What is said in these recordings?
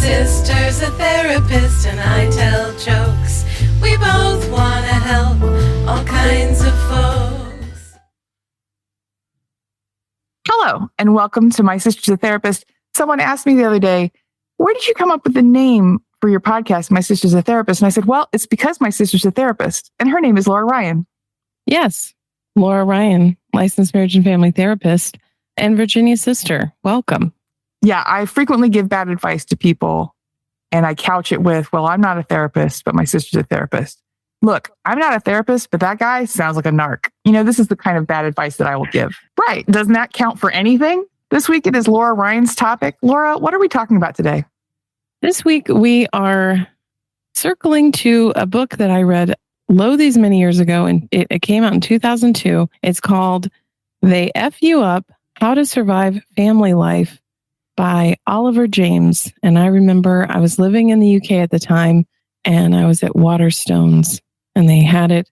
sister's a therapist and I tell jokes. We both want to help all kinds of folks. Hello, and welcome to My Sister's a Therapist. Someone asked me the other day, where did you come up with the name for your podcast, My Sister's a Therapist? And I said, well, it's because my sister's a therapist, and her name is Laura Ryan. Yes, Laura Ryan, licensed marriage and family therapist, and Virginia's sister. Welcome. Yeah, I frequently give bad advice to people, and I couch it with, well, I'm not a therapist, but my sister's a therapist. Look, I'm not a therapist, but that guy sounds like a narc. You know, this is the kind of bad advice that I will give. Right. Doesn't that count for anything? This week it is Laura Ryan's topic. Laura, what are we talking about today? This week we are circling to a book that I read these many years ago, and it came out in 2002. It's called They F You Up, How to Survive Family Life by Oliver James. And I remember I was living in the UK at the time, and I was at Waterstones, and they had it,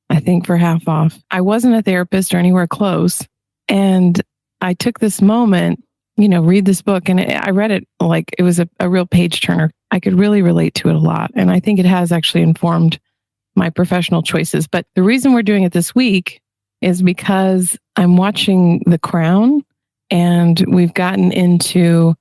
I think, for half off. I wasn't a therapist or anywhere close. And I took this moment, read this book, and I read it like it was a real page turner. I could really relate to it a lot. And I think it has actually informed my professional choices. But the reason we're doing it this week is because I'm watching The Crown, and we've gotten into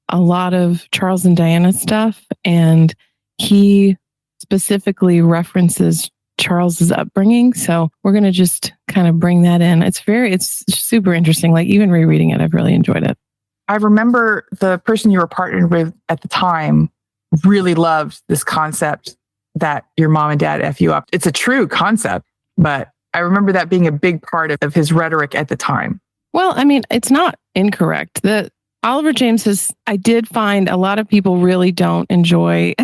a lot of Charles and Diana stuff. And he specifically references Charles's upbringing. So we're going to just kind of bring that in. It's super interesting. Like, even rereading it, I've really enjoyed it. I remember the person you were partnered with at the time really loved this concept that your mom and dad F you up. It's a true concept, but I remember that being a big part of his rhetoric at the time. Well, I mean, it's not incorrect. Oliver James I did find a lot of people really don't enjoy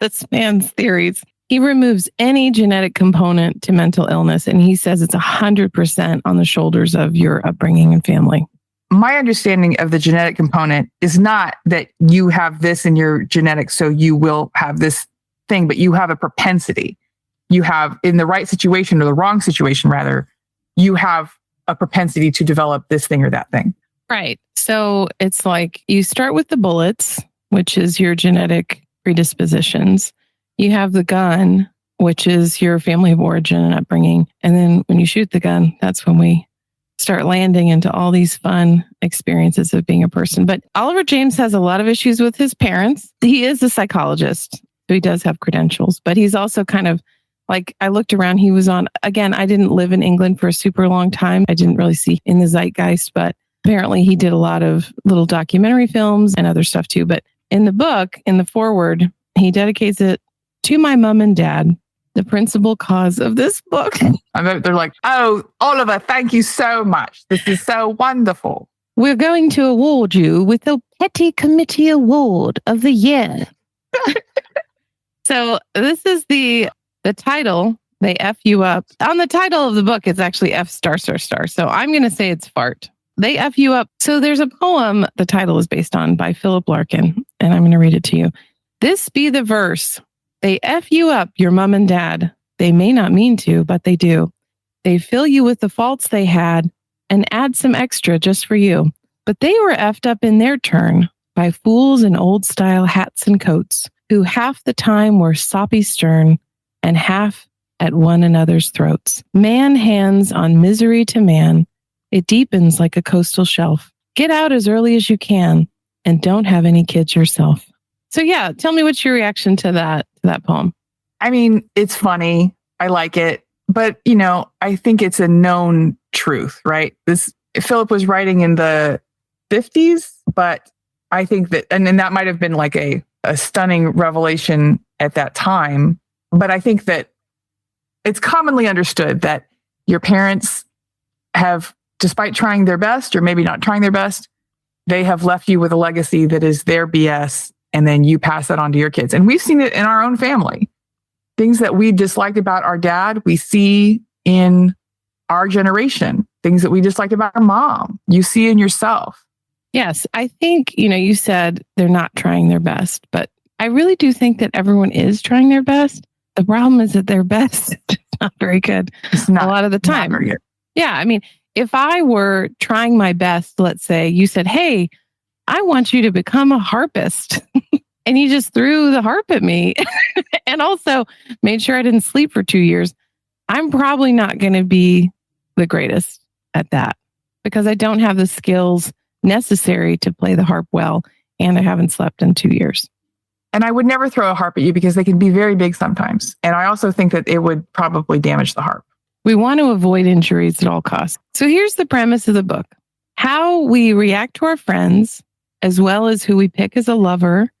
this man's theories. He removes any genetic component to mental illness, and he says it's 100% on the shoulders of your upbringing and family. My understanding of the genetic component is not that you have this in your genetics, so you will have this thing, but you have a propensity. You have, in the right situation or the wrong situation, rather, you have a propensity to develop this thing or that thing. Right. So it's like you start with the bullets, which is your genetic predispositions. You have the gun, which is your family of origin and upbringing. And then when you shoot the gun, that's when we start landing into all these fun experiences of being a person. But Oliver James has a lot of issues with his parents. He is a psychologist, so he does have credentials, but he's also kind of like, I looked around, he was on, again, I didn't live in England for a super long time. I didn't really see in the zeitgeist, but apparently he did a lot of little documentary films and other stuff too. But in the book, in the foreword, he dedicates it to my mom and dad, the principal cause of this book. And they're like, oh, Oliver, thank you so much. This is so wonderful. We're going to award you with the Petty Committee Award of the Year. So this is the title, They F You Up. On the title of the book, it's actually F***. So I'm going to say it's fart. They F you up. So there's a poem the title is based on by Philip Larkin, and I'm going to read it to you. This be the verse. They F you up, your mom and dad. They may not mean to, but they do. They fill you with the faults they had and add some extra just for you. But they were effed up in their turn by fools in old style hats and coats who half the time were soppy stern and half at one another's throats. Man hands on misery to man. It deepens like a coastal shelf. Get out as early as you can and don't have any kids yourself. So yeah, tell me what's your reaction to that poem. I mean, it's funny. I like it. But, I think it's a known truth, right? Philip was writing in the 50s, but I think that, and then that might have been like a stunning revelation at that time. But I think that it's commonly understood that your parents have, despite trying their best, or maybe not trying their best, they have left you with a legacy that is their BS, and then you pass that on to your kids. And we've seen it in our own family. Things that we disliked about our dad, we see in our generation. Things that we disliked about our mom, you see in yourself. Yes, I think, you said they're not trying their best, but I really do think that everyone is trying their best. The problem is that their best is not very good a lot of the time. Yeah, I mean, if I were trying my best, let's say you said, hey, I want you to become a harpist. And he just threw the harp at me and also made sure I didn't sleep for 2 years. I'm probably not going to be the greatest at that because I don't have the skills necessary to play the harp well. And I haven't slept in 2 years. And I would never throw a harp at you because they can be very big sometimes. And I also think that it would probably damage the harp. We want to avoid injuries at all costs. So here's the premise of the book. How we react to our friends, as well as who we pick as a lover,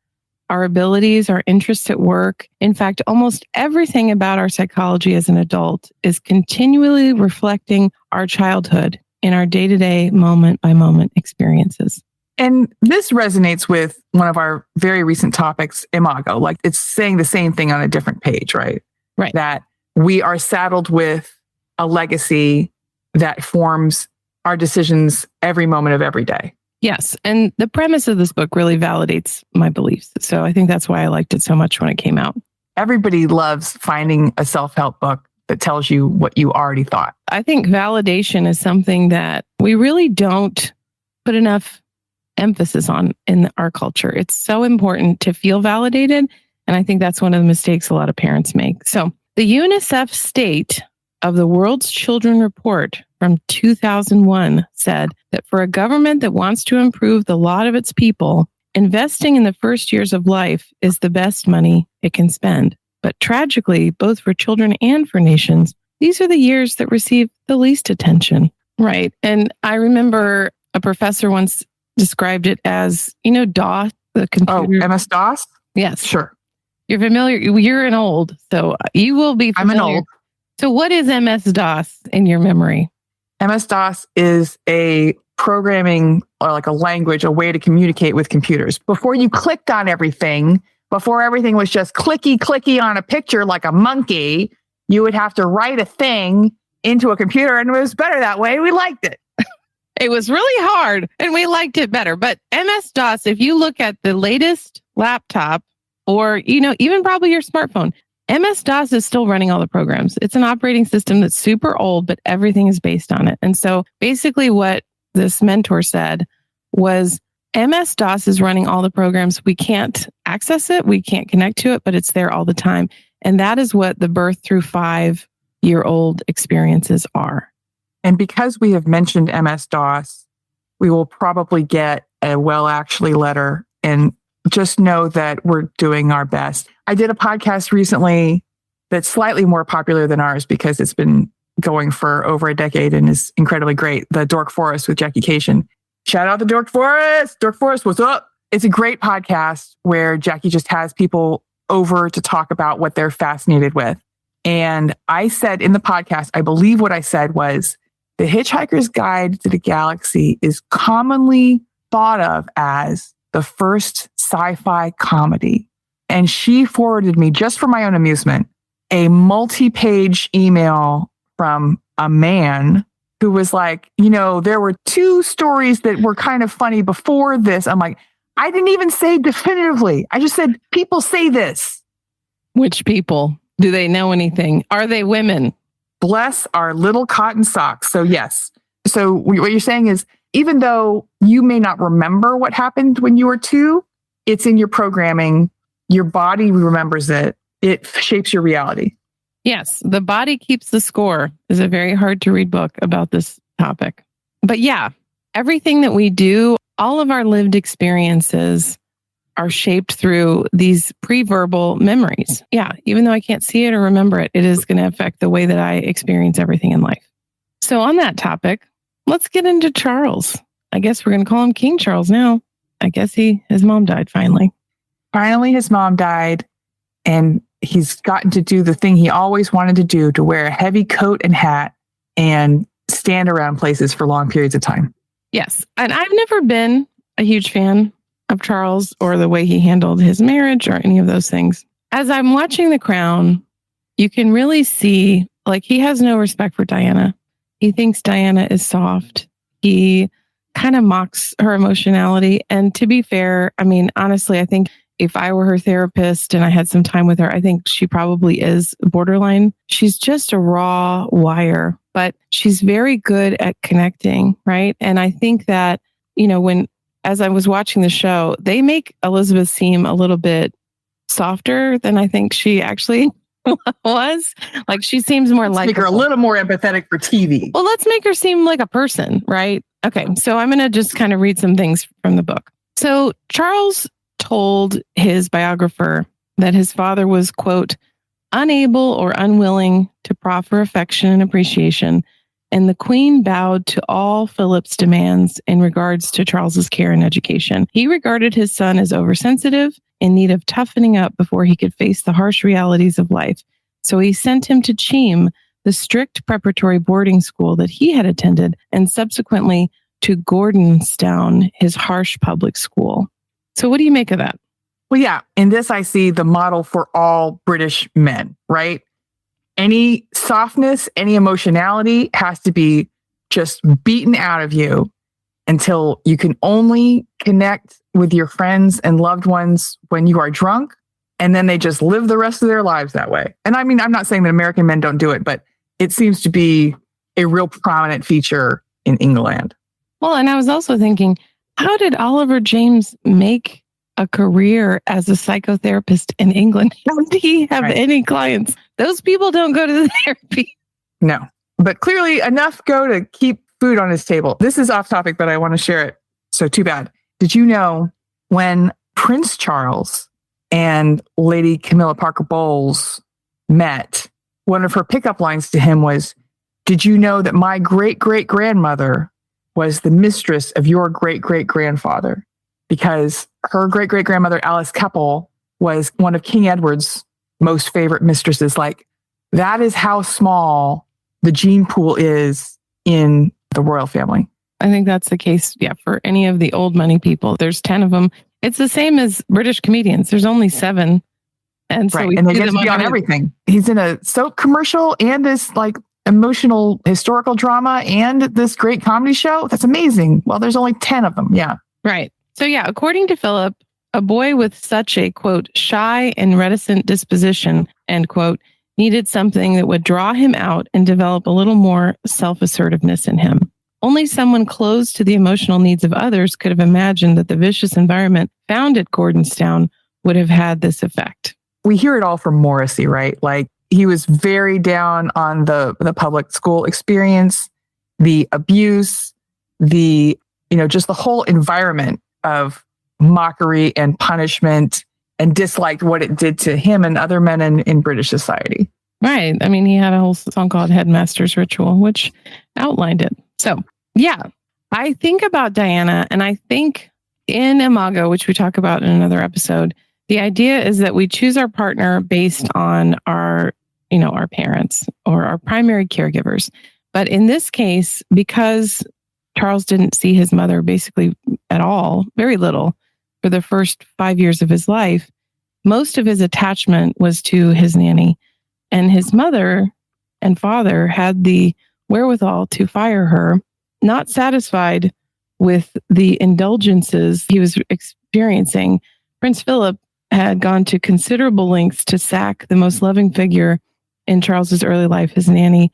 our abilities, our interests at work. In fact, almost everything about our psychology as an adult is continually reflecting our childhood in our day-to-day, moment-by-moment experiences. And this resonates with one of our very recent topics, imago. Like it's saying the same thing on a different page, right? Right. That we are saddled with a legacy that forms our decisions every moment of every day. Yes. And the premise of this book really validates my beliefs. So I think that's why I liked it so much when it came out. Everybody loves finding a self-help book that tells you what you already thought. I think validation is something that we really don't put enough emphasis on in our culture. It's so important to feel validated. And I think that's one of the mistakes a lot of parents make. So the UNICEF State of the World's Children Report from 2001 said that for a government that wants to improve the lot of its people, investing in the first years of life is the best money it can spend. But tragically, both for children and for nations, these are the years that receive the least attention. Right. And I remember a professor once described it as, DOS, the computer. Oh, MS-DOS? Yes. Sure. You're familiar. You're an old, so you will be familiar. I'm an old. So what is MS-DOS in your memory? MS-DOS is a programming or like a language, a way to communicate with computers. Before you clicked on everything, before everything was just clicky on a picture like a monkey, you would have to write a thing into a computer, and it was better that way. We liked it. It was really hard and we liked it better. But MS-DOS, if you look at the latest laptop or, even probably your smartphone, MS-DOS is still running all the programs. It's an operating system that's super old, but everything is based on it. And so basically what this mentor said was MS-DOS is running all the programs. We can't access it. We can't connect to it, but it's there all the time. And that is what the birth through 5-year-old experiences are. And because we have mentioned MS-DOS, we will probably get a well actually letter, and just know that we're doing our best. I did a podcast recently that's slightly more popular than ours because it's been going for over a decade and is incredibly great. The Dork Forest with Jackie Cation. Shout out to Dork Forest. Dork Forest, what's up? It's a great podcast where Jackie just has people over to talk about what they're fascinated with. And I said in the podcast, I believe what I said was, The Hitchhiker's Guide to the Galaxy is commonly thought of as the first sci-fi comedy. And she forwarded me, just for my own amusement, a multi-page email from a man who was like, there were 2 stories that were kind of funny before this. I'm like, I didn't even say definitively. I just said, people say this. Which people? Do they know anything? Are they women? Bless our little cotton socks. So yes. So what you're saying is, even though you may not remember what happened when you were 2, it's in your programming. Your body remembers it. It shapes your reality. Yes. The Body Keeps the Score is a very hard to read book about this topic. But yeah, everything that we do, all of our lived experiences are shaped through these pre-verbal memories. Yeah. Even though I can't see it or remember it, it is going to affect the way that I experience everything in life. So on that topic, let's get into Charles. I guess we're going to call him King Charles now. I guess his mom died finally. Finally, his mom died, and he's gotten to do the thing he always wanted to do, to wear a heavy coat and hat and stand around places for long periods of time. Yes. And I've never been a huge fan of Charles or the way he handled his marriage or any of those things. As I'm watching The Crown, you can really see, he has no respect for Diana. He thinks Diana is soft. He kind of mocks her emotionality. And to be fair, honestly, I think if I were her therapist and I had some time with her, I think she probably is borderline. She's just a raw wire, but she's very good at connecting, right? And I think that, when as I was watching the show, they make Elizabeth seem a little bit softer than I think she actually was. Like she seems more like Make her a little more empathetic for TV. Well, let's make her seem like a person, right? Okay, so I'm going to just kind of read some things from the book. So Charles told his biographer that his father was, quote, unable or unwilling to proffer affection and appreciation, and the Queen bowed to all Philip's demands in regards to Charles's care and education. He regarded his son as oversensitive, in need of toughening up before he could face the harsh realities of life. So he sent him to Cheam, the strict preparatory boarding school that he had attended, and subsequently to Gordonstown, his harsh public school. So what do you make of that? Well, yeah, in this, I see the model for all British men, right? Any softness, any emotionality has to be just beaten out of you until you can only connect with your friends and loved ones when you are drunk. And then they just live the rest of their lives that way. And I mean, I'm not saying that American men don't do it, but it seems to be a real prominent feature in England. Well, and I was also thinking, how did Oliver James make a career as a psychotherapist in England? How did he have any clients? Those people don't go to the therapy. No, but clearly enough go to keep food on his table. This is off topic, but I want to share it. So too bad. Did you know when Prince Charles and Lady Camilla Parker Bowles met, one of her pickup lines to him was, did you know that my great-great-grandmother was the mistress of your great-great-grandfather? Because her great-great-grandmother, Alice Keppel, was one of King Edward's most favorite mistresses. Like, that is how small the gene pool is in the royal family. I think that's the case, yeah, for any of the old money people. There's 10 of them. It's the same as British comedians. There's only 7. And so and they get to be on everything. He's in a soap commercial and this like emotional historical drama and this great comedy show. That's amazing. Well, there's only 10 of them. Yeah. Right. So yeah, according to Philip, a boy with such a, quote, shy and reticent disposition, end quote, needed something that would draw him out and develop a little more self-assertiveness in him. Only someone close to the emotional needs of others could have imagined that the vicious environment found at Gordonstown would have had this effect. We hear it all from Morrissey, right? Like he was very down on the public school experience, the abuse, the, just the whole environment of mockery and punishment, and disliked what it did to him and other men in British society. Right. I mean, he had a whole song called Headmaster's Ritual, which outlined it. So, yeah, I think about Diana, and I think in Imago, which we talk about in another episode, the idea is that we choose our partner based on our parents or our primary caregivers. But in this case, because Charles didn't see his mother basically at all, very little, for the first 5 years of his life, most of his attachment was to his nanny. And his mother and father had the wherewithal to fire her, not satisfied with the indulgences he was experiencing. Prince Philip had gone to considerable lengths to sack the most loving figure in Charles's early life, his nanny,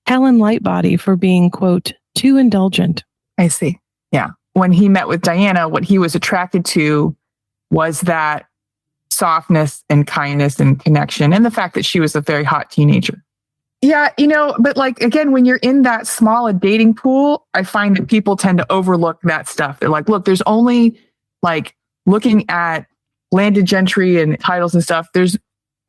Helen Lightbody, for being, quote, too indulgent. I see. Yeah. When he met with Diana, what he was attracted to was that softness and kindness and connection, and the fact that she was a very hot teenager. Yeah, but like, again, when you're in that small a dating pool, I find that people tend to overlook that stuff. They're like, look, there's only like looking at landed gentry and titles and stuff. There's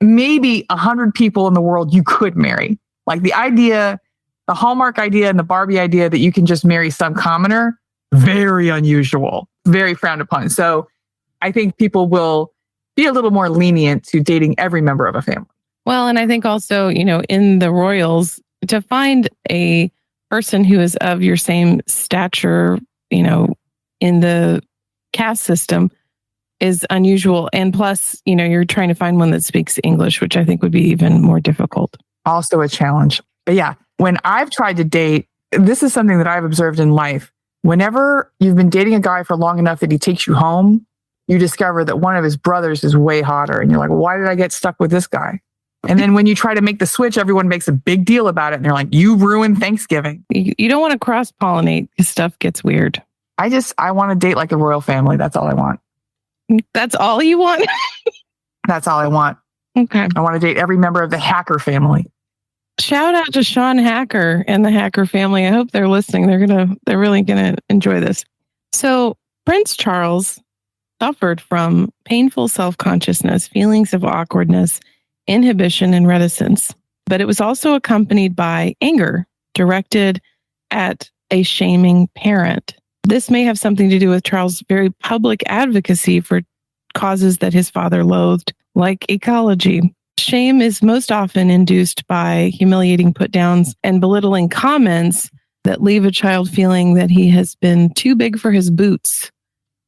maybe 100 people in the world you could marry. Like the idea, the Hallmark idea and the Barbie idea that you can just marry some commoner, very unusual, very frowned upon. So I think people will be a little more lenient to dating every member of a family. Well, and I think also, in the royals, to find a person who is of your same stature, in the caste system is unusual. And plus, you're trying to find one that speaks English, which I think would be even more difficult. Also a challenge. But yeah, when I've tried to date, this is something that I've observed in life. Whenever you've been dating a guy for long enough that he takes you home, you discover that one of his brothers is way hotter. And you're like, why did I get stuck with this guy? And then when you try to make the switch, everyone makes a big deal about it. And they're like, you ruined Thanksgiving. You don't want to cross-pollinate because stuff gets weird. I want to date like the royal family. That's all I want. That's all you want? That's all I want. Okay. I want to date every member of the Hacker family. Shout out to Sean Hacker and the Hacker family. I hope they're listening. They're really gonna enjoy this. So Prince Charles suffered from painful self-consciousness, feelings of awkwardness, inhibition, and reticence. But it was also accompanied by anger directed at a shaming parent. This may have something to do with Charles' very public advocacy for causes that his father loathed, like ecology. Shame is most often induced by humiliating put-downs and belittling comments that leave a child feeling that he has been too big for his boots,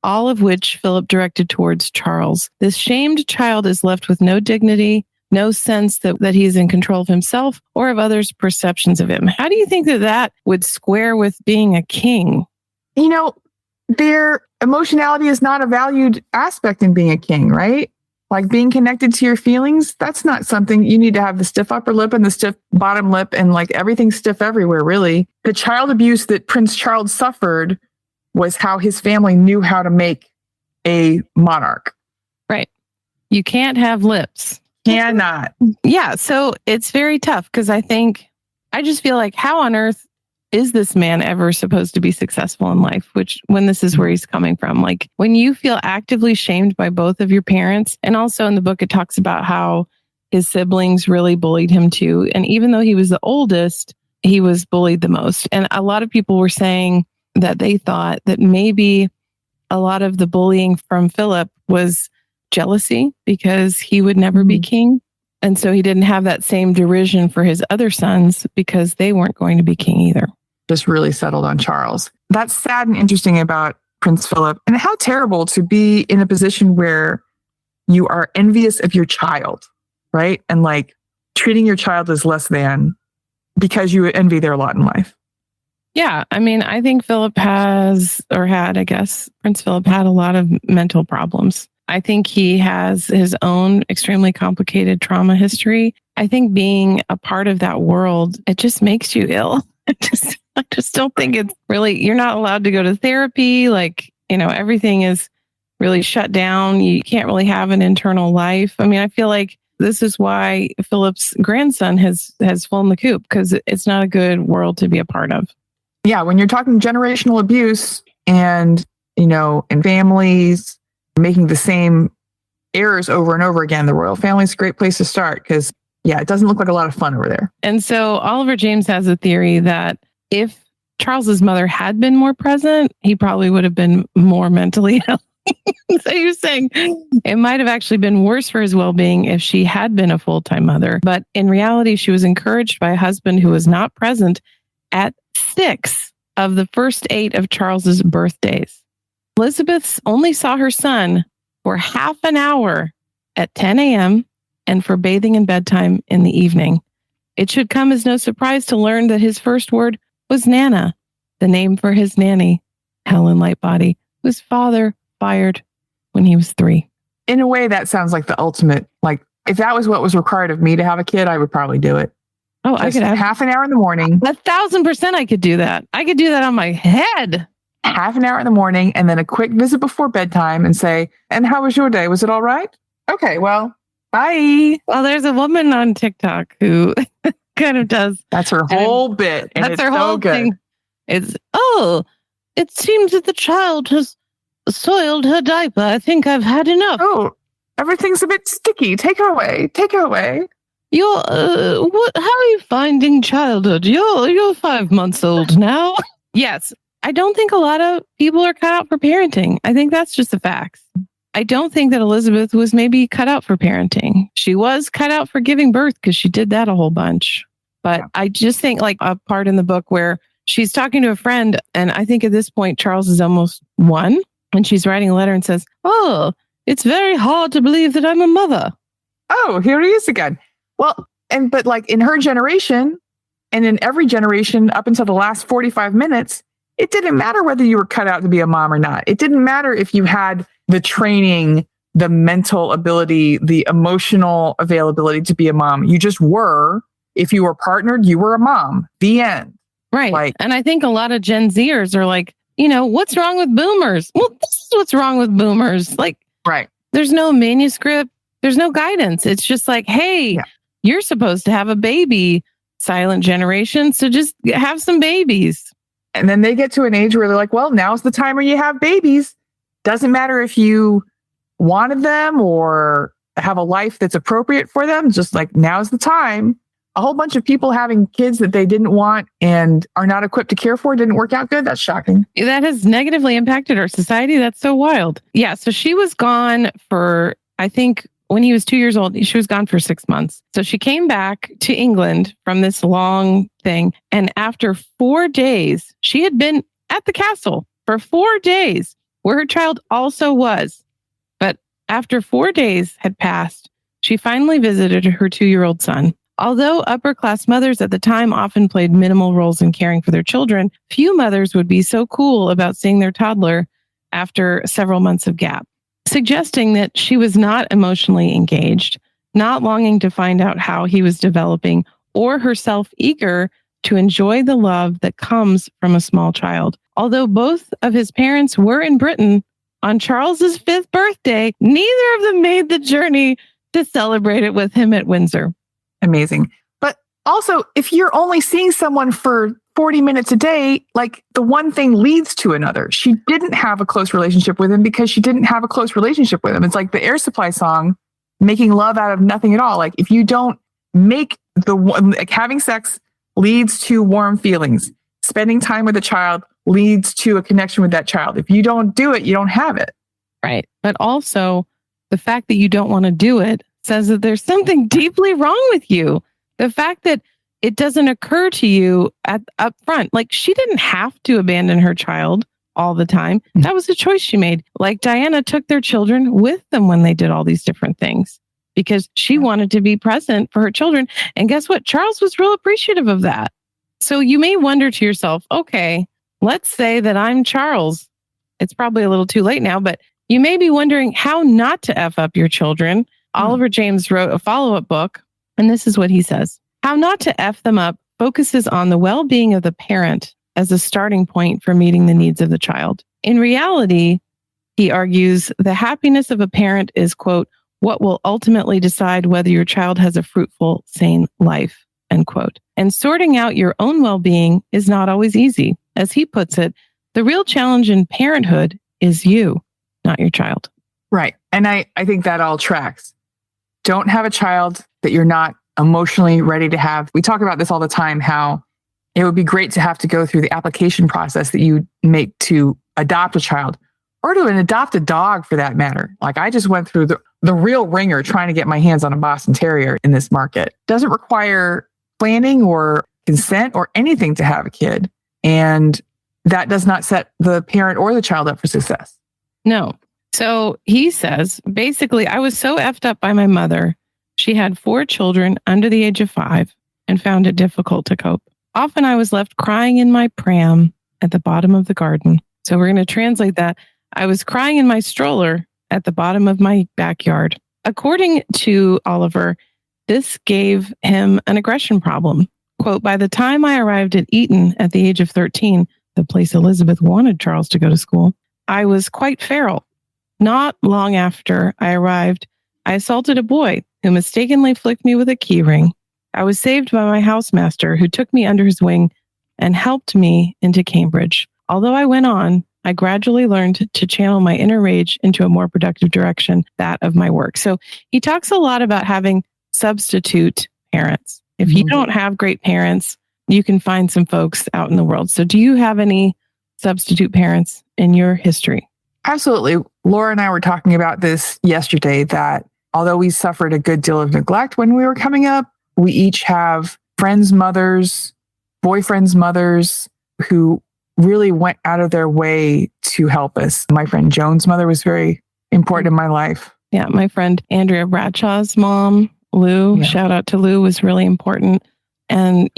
all of which Philip directed towards Charles. This shamed child is left with no dignity, no sense that he is in control of himself or of others' perceptions of him. How do you think that would square with being a king? You know, their emotionality is not a valued aspect in being a king, right? Like being connected to your feelings, that's not something you need to have the stiff upper lip and the stiff bottom lip and like everything stiff everywhere, really. The child abuse that Prince Charles suffered was how his family knew how to make a monarch. Right. You can't have lips. Cannot. Yeah. So it's very tough because I just feel like how on earth is this man ever supposed to be successful in life? When this is where he's coming from, like when you feel actively shamed by both of your parents. And also in the book, it talks about how his siblings really bullied him too. And even though he was the oldest, he was bullied the most. And a lot of people were saying that they thought that maybe a lot of the bullying from Philip was jealousy because he would never be king. And so he didn't have that same derision for his other sons because they weren't going to be king either. Just really settled on Charles. That's sad and interesting about Prince Philip, and how terrible to be in a position where you are envious of your child, right? And like treating your child as less than because you envy their lot in life. Yeah. I mean, I think Prince Philip had a lot of mental problems. I think he has his own extremely complicated trauma history. I think being a part of that world, it just makes you ill. I just don't think it's really, you're not allowed to go to therapy. Like, everything is really shut down. You can't really have an internal life. I mean, I feel like this is why Philip's grandson has flown the coop, because it's not a good world to be a part of. Yeah. When you're talking generational abuse and, in families making the same errors over and over again, the royal family is a great place to start because, it doesn't look like a lot of fun over there. And so Oliver James has a theory that if Charles's mother had been more present, he probably would have been more mentally ill. So you're saying it might have actually been worse for his well-being if she had been a full-time mother. But in reality, she was encouraged by a husband who was not present at 6 of the first 8 of Charles's birthdays. Elizabeth only saw her son for half an hour at 10 a.m. and for bathing and bedtime in the evening. It should come as no surprise to learn that his first word was Nana, the name for his nanny, Helen Lightbody, whose father fired when he was 3. In a way, that sounds like the ultimate. Like, if that was what was required of me to have a kid, I would probably do it. Oh, I could have half an hour in the morning. 1,000% I could do that. I could do that on my head. Half an hour in the morning and then a quick visit before bedtime and say, and how was your day? Was it all right? Okay, well, bye. Well, there's a woman on TikTok who kind of does. That's her whole bit. And that's her whole thing. It's, it seems that the child has soiled her diaper. I think I've had enough. Oh, everything's a bit sticky. Take her away. Take her away. How are you finding childhood? You're 5 months old now. Yes. I don't think a lot of people are cut out for parenting. I think that's just the facts. I don't think that Elizabeth was maybe cut out for parenting. She was cut out for giving birth because she did that a whole bunch. But I just think like a part in the book where she's talking to a friend, and I think at this point, Charles is almost 1, and she's writing a letter and says, "Oh, it's very hard to believe that I'm a mother." Oh, here he is again. Well, but like in her generation and in every generation up until the last 45 minutes, it didn't matter whether you were cut out to be a mom or not. It didn't matter if you had the training, the mental ability, the emotional availability to be a mom. You just were. If you were partnered, you were a mom. The end. Right. And I think a lot of Gen Zers are like, what's wrong with boomers? Well, this is what's wrong with boomers. Like, Right. there's no manuscript. There's no guidance. It's just like, hey, you're supposed to have a baby, silent generation. So just have some babies. And then they get to an age where they're like, well, now's the time where you have babies. Doesn't matter if you wanted them or have a life that's appropriate for them. Just like, now's the time. A whole bunch of people having kids that they didn't want and are not equipped to care for didn't work out good. That's shocking. That has negatively impacted our society. That's so wild. Yeah. So she was gone for, I think, when he was 2 years old, she was gone for 6 months. So she came back to England from this long thing. And after 4 days, she had been at the castle for 4 days where her child also was. But after 4 days had passed, she finally visited her 2-year-old son. Although upper-class mothers at the time often played minimal roles in caring for their children, few mothers would be so cool about seeing their toddler after several months of gap, suggesting that she was not emotionally engaged, not longing to find out how he was developing, or herself eager to enjoy the love that comes from a small child. Although both of his parents were in Britain on Charles's 5th birthday, neither of them made the journey to celebrate it with him at Windsor. Amazing. But also, if you're only seeing someone for 40 minutes a day, like, the one thing leads to another. She didn't have a close relationship with him because she didn't have a close relationship with him. It's like the Air Supply song, making love out of nothing at all. Like, if you don't make having sex leads to warm feelings. Spending time with a child leads to a connection with that child. If you don't do it, you don't have it. Right. But also, the fact that you don't want to do it says that there's something deeply wrong with you. The fact that it doesn't occur to you up front, like, she didn't have to abandon her child all the time. That was a choice she made. Like, Diana took their children with them when they did all these different things because she wanted to be present for her children. And guess what? Charles was real appreciative of that. So you may wonder to yourself, okay, let's say that I'm Charles. It's probably a little too late now, but you may be wondering how not to F up your children. Oliver James wrote a follow-up book, and this is what he says. How Not to F Them Up focuses on the well-being of the parent as a starting point for meeting the needs of the child. In reality, he argues, the happiness of a parent is, quote, what will ultimately decide whether your child has a fruitful, sane life, end quote. And sorting out your own well-being is not always easy. As he puts it, the real challenge in parenthood is you, not your child. Right. And I think that all tracks. Don't have a child that you're not emotionally ready to have. We talk about this all the time, how it would be great to have to go through the application process that you make to adopt a child or to adopt a dog for that matter. Like, I just went through the real ringer trying to get my hands on a Boston Terrier in this market. Doesn't require planning or consent or anything to have a kid. And that does not set the parent or the child up for success. No. So he says, basically, I was so effed up by my mother. She had 4 children under the age of 5 and found it difficult to cope. Often I was left crying in my pram at the bottom of the garden. So we're going to translate that. I was crying in my stroller at the bottom of my backyard. According to Oliver, this gave him an aggression problem. Quote, by the time I arrived at Eton at the age of 13, the place Elizabeth wanted Charles to go to school, I was quite feral. Not long after I arrived, I assaulted a boy who mistakenly flicked me with a key ring. I was saved by my housemaster, who took me under his wing and helped me into Cambridge. Although I went on, I gradually learned to channel my inner rage into a more productive direction, that of my work. So he talks a lot about having substitute parents. If you don't have great parents, you can find some folks out in the world. So do you have any substitute parents in your history? Absolutely. Laura and I were talking about this yesterday, that although we suffered a good deal of neglect when we were coming up, we each have friends' mothers, boyfriends' mothers who really went out of their way to help us. My friend Joan's mother was very important in my life. Yeah, my friend Andrea Bradshaw's mom, Lou, shout out to Lou, was really important. And,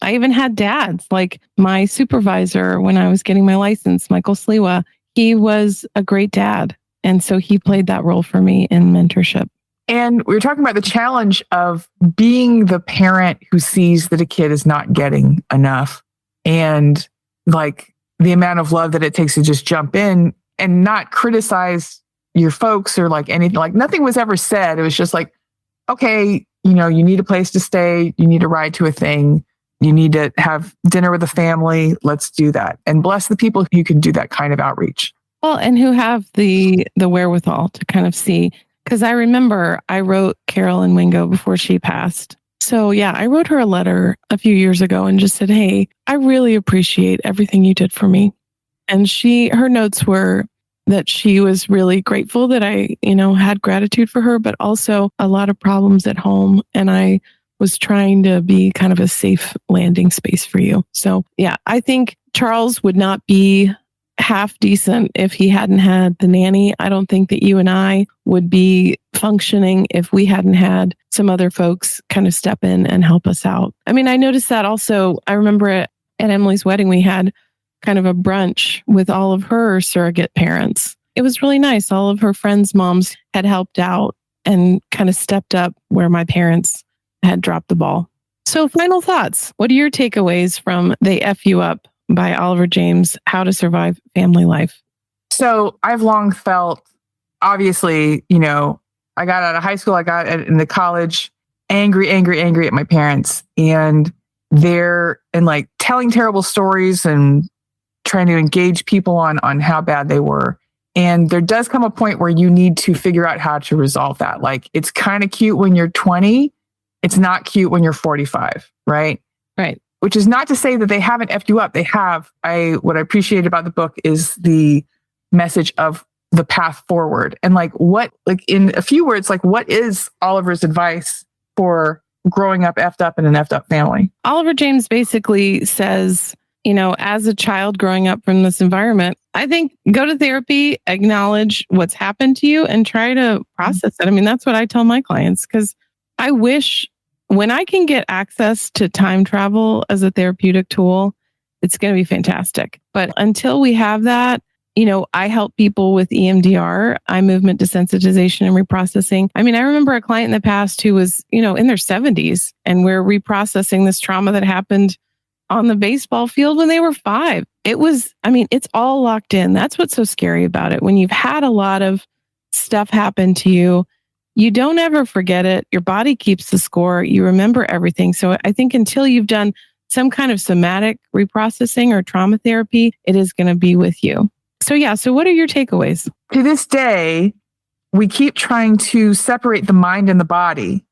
I even had dads, like my supervisor when I was getting my license, Michael Sliwa. He was a great dad. And so he played that role for me in mentorship. And we were talking about the challenge of being the parent who sees that a kid is not getting enough and like the amount of love that it takes to just jump in and not criticize your folks or like anything. Like nothing was ever said. It was just like, okay, you know, you need a place to stay. You need a ride to a thing. You need to have dinner with a family. Let's do that. And bless the people who can do that kind of outreach. Well, and who have the wherewithal to kind of see. Because I remember I wrote Carolyn Wingo before she passed. So yeah, I wrote her a letter a few years ago and just said, hey, I really appreciate everything you did for me. And her notes were that she was really grateful that I, had gratitude for her, but also a lot of problems at home. And I was trying to be kind of a safe landing space for you. So yeah, I think Charles would not be half decent if he hadn't had the nanny. I don't think that you and I would be functioning if we hadn't had some other folks kind of step in and help us out. I mean, I noticed that also. I remember at Emily's wedding, we had kind of a brunch with all of her surrogate parents. It was really nice. All of her friends' moms had helped out and kind of stepped up where my parents had dropped the ball. So final thoughts. What are your takeaways from They F You Up by Oliver James, How to Survive Family Life? So I've long felt, obviously, I got out of high school, I got into college, angry at my parents. And like telling terrible stories and trying to engage people on how bad they were. And there does come a point where you need to figure out how to resolve that. Like it's kind of cute when you're 20. It's not cute when you're 45, right? Right. Which is not to say that they haven't effed you up. They have. What I appreciate about the book is the message of the path forward. And in a few words, what is Oliver's advice for growing up effed up in an effed up family? Oliver James basically says, as a child growing up from this environment, I think go to therapy, acknowledge what's happened to you and try to process it. I mean, that's what I tell my clients, because I wish when I can get access to time travel as a therapeutic tool, it's going to be fantastic. But until we have that, I help people with EMDR, eye movement desensitization and reprocessing. I mean, I remember a client in the past who was, in their 70s, and we're reprocessing this trauma that happened on the baseball field when they were 5. It's all locked in. That's what's so scary about it. When you've had a lot of stuff happen to you, you don't ever forget it. Your body keeps the score. You remember everything. So I think until you've done some kind of somatic reprocessing or trauma therapy, it is going to be with you. So yeah. So what are your takeaways? To this day, we keep trying to separate the mind and the body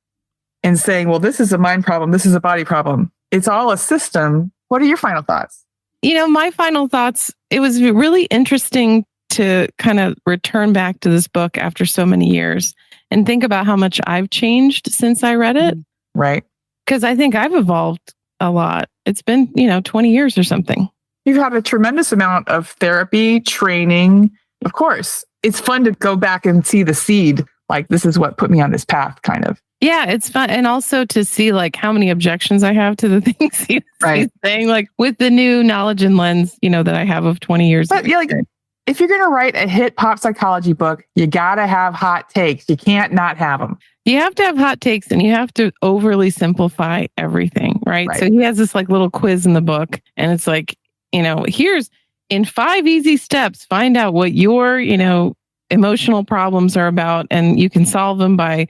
and saying, well, this is a mind problem. This is a body problem. It's all a system. What are your final thoughts? My final thoughts, it was really interesting to kind of return back to this book after so many years and think about how much I've changed since I read it. Right. Because I think I've evolved a lot. It's been, 20 years or something. You've had a tremendous amount of therapy, training. Of course, it's fun to go back and see the seed. Like, this is what put me on this path, kind of. Yeah, it's fun. And also to see how many objections I have to the things he's saying, with the new knowledge and lens, that I have of 20 years. But if you're going to write a hit pop psychology book, you got to have hot takes. You can't not have them. You have to have hot takes and you have to overly simplify everything, right? So he has this little quiz in the book and it's here's in 5 easy steps, find out what your, emotional problems are about and you can solve them by,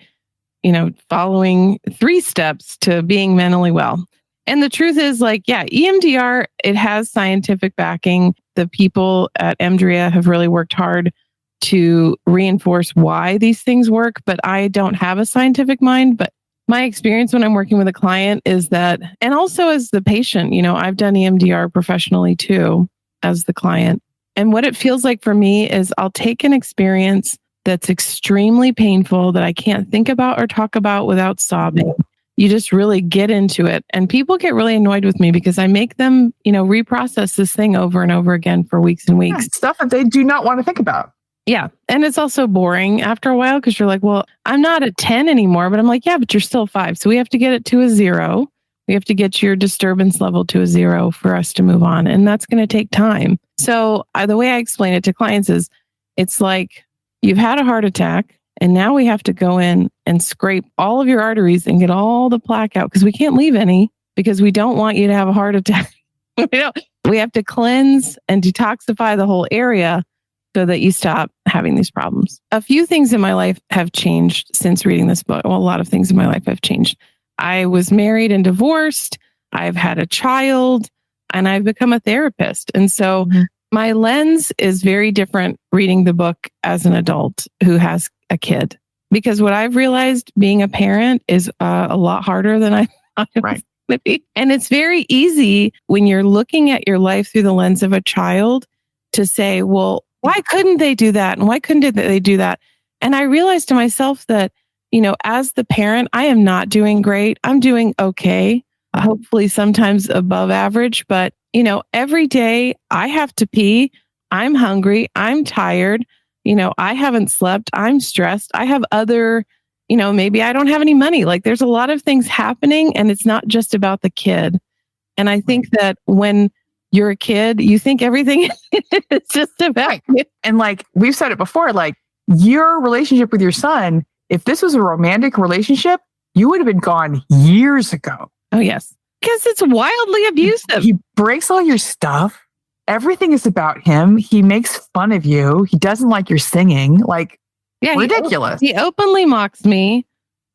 following 3 steps to being mentally well. And the truth is EMDR, it has scientific backing. The people at EMDRIA have really worked hard to reinforce why these things work, but I don't have a scientific mind. But my experience when I'm working with a client is that, and also as the patient, I've done EMDR professionally too, as the client. And what it feels like for me is I'll take an experience that's extremely painful that I can't think about or talk about without sobbing. You just really get into it. And people get really annoyed with me because I make them, reprocess this thing over and over again for weeks and weeks. Yeah, stuff that they do not want to think about. Yeah. And it's also boring after a while because you're like, well, I'm not at 10 anymore, but I'm like, yeah, but you're still 5. So we have to get it to a 0. We have to get your disturbance level to a 0 for us to move on. And that's going to take time. So the way I explain it to clients is it's like you've had a heart attack and now we have to go in and scrape all of your arteries and get all the plaque out because we can't leave any because we don't want you to have a heart attack. We have to cleanse and detoxify the whole area so that you stop having these problems. A few things in my life have changed since reading this book. Well, a lot of things in my life have changed. I was married and divorced. I've had a child and I've become a therapist. And so my lens is very different reading the book as an adult who has a kid. Because what I've realized being a parent is a lot harder than I thought it was going to be. And it's very easy when you're looking at your life through the lens of a child to say, well, why couldn't they do that? And why couldn't they do that? And I realized to myself that, as the parent, I am not doing great. I'm doing okay. Hopefully sometimes above average. But, every day I have to pee. I'm hungry. I'm tired. I haven't slept. I'm stressed. I have other, maybe I don't have any money. Like there's a lot of things happening and it's not just about the kid. And I think that when you're a kid, you think everything is just about you. And like we've said it before, like your relationship with your son, if this was a romantic relationship, you would have been gone years ago. Oh, yes. Because it's wildly abusive. He breaks all your stuff. Everything is about him. He makes fun of you. He doesn't like your singing. Like, ridiculous. He openly mocks me.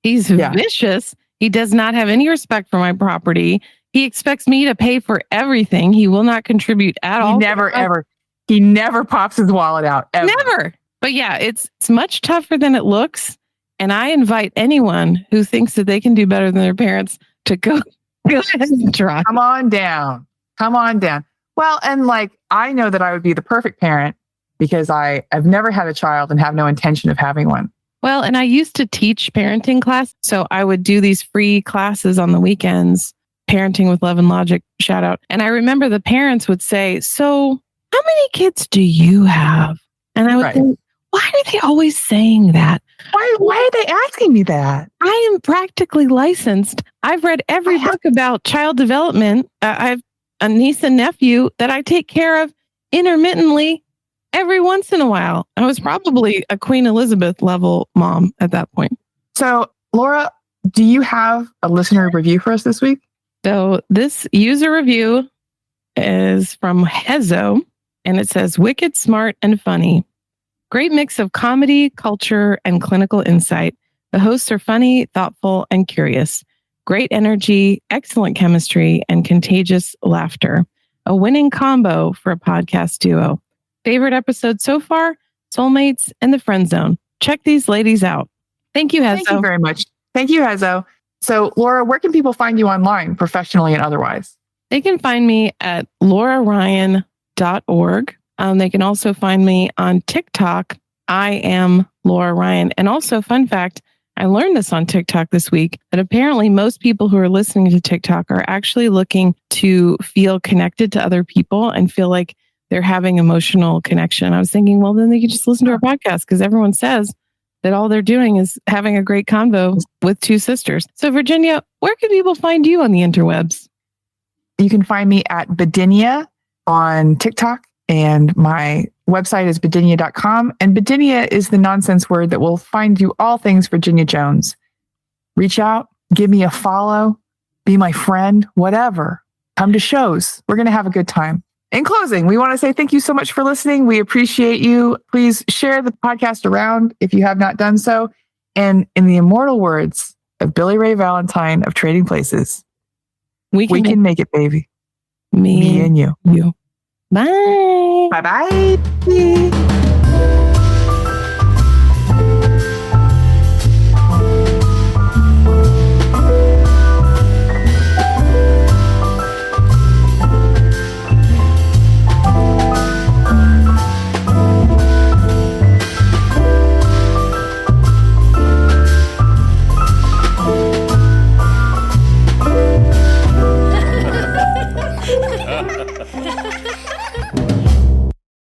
He's vicious. He does not have any respect for my property. He expects me to pay for everything. He will not contribute at all. He never pops his wallet out. Ever. Never. But yeah, it's much tougher than it looks. And I invite anyone who thinks that they can do better than their parents to go ahead and try. Come on down. Well, and like, I know that I would be the perfect parent because I've never had a child and have no intention of having one. Well, and I used to teach parenting class. So I would do these free classes on the weekends, Parenting with Love and Logic, shout out. And I remember the parents would say, so how many kids do you have? And I would think, why are they always saying that? Why are they asking me that? I am practically licensed. I've read every book about child development. I have a niece and nephew that I take care of intermittently every once in a while. I was probably a Queen Elizabeth level mom at that point. So, Laura, do you have a listener review for us this week? So this user review is from Hezo, and it says, wicked, smart, and funny. Great mix of comedy, culture, and clinical insight. The hosts are funny, thoughtful, and curious. Great energy, excellent chemistry, and contagious laughter. A winning combo for a podcast duo. Favorite episode so far? Soulmates and The Friend Zone. Check these ladies out. Thank you, Hezo. Thank you very much. Thank you, Hezo. So, Laura, where can people find you online, professionally and otherwise? They can find me at lauraryan.org. They can also find me on TikTok. I am Laura Ryan. And also, fun fact, I learned this on TikTok this week, that apparently most people who are listening to TikTok are actually looking to feel connected to other people and feel like they're having emotional connection. I was thinking, well, then they could just listen to our podcast because everyone says that all they're doing is having a great convo with two sisters. So, Virginia, where can people find you on the interwebs? You can find me at Bedinia on TikTok, and my website is bedinia.com. And Bedinia is the nonsense word that will find you all things Virginia Jones. Reach out, give me a follow, be my friend, whatever. Come to shows. We're going to have a good time. In closing, we want to say thank you so much for listening. We appreciate you. Please share the podcast around if you have not done so. And in the immortal words of Billy Ray Valentine of Trading Places, we can make it, baby. Me and you. Bye. Bye-bye.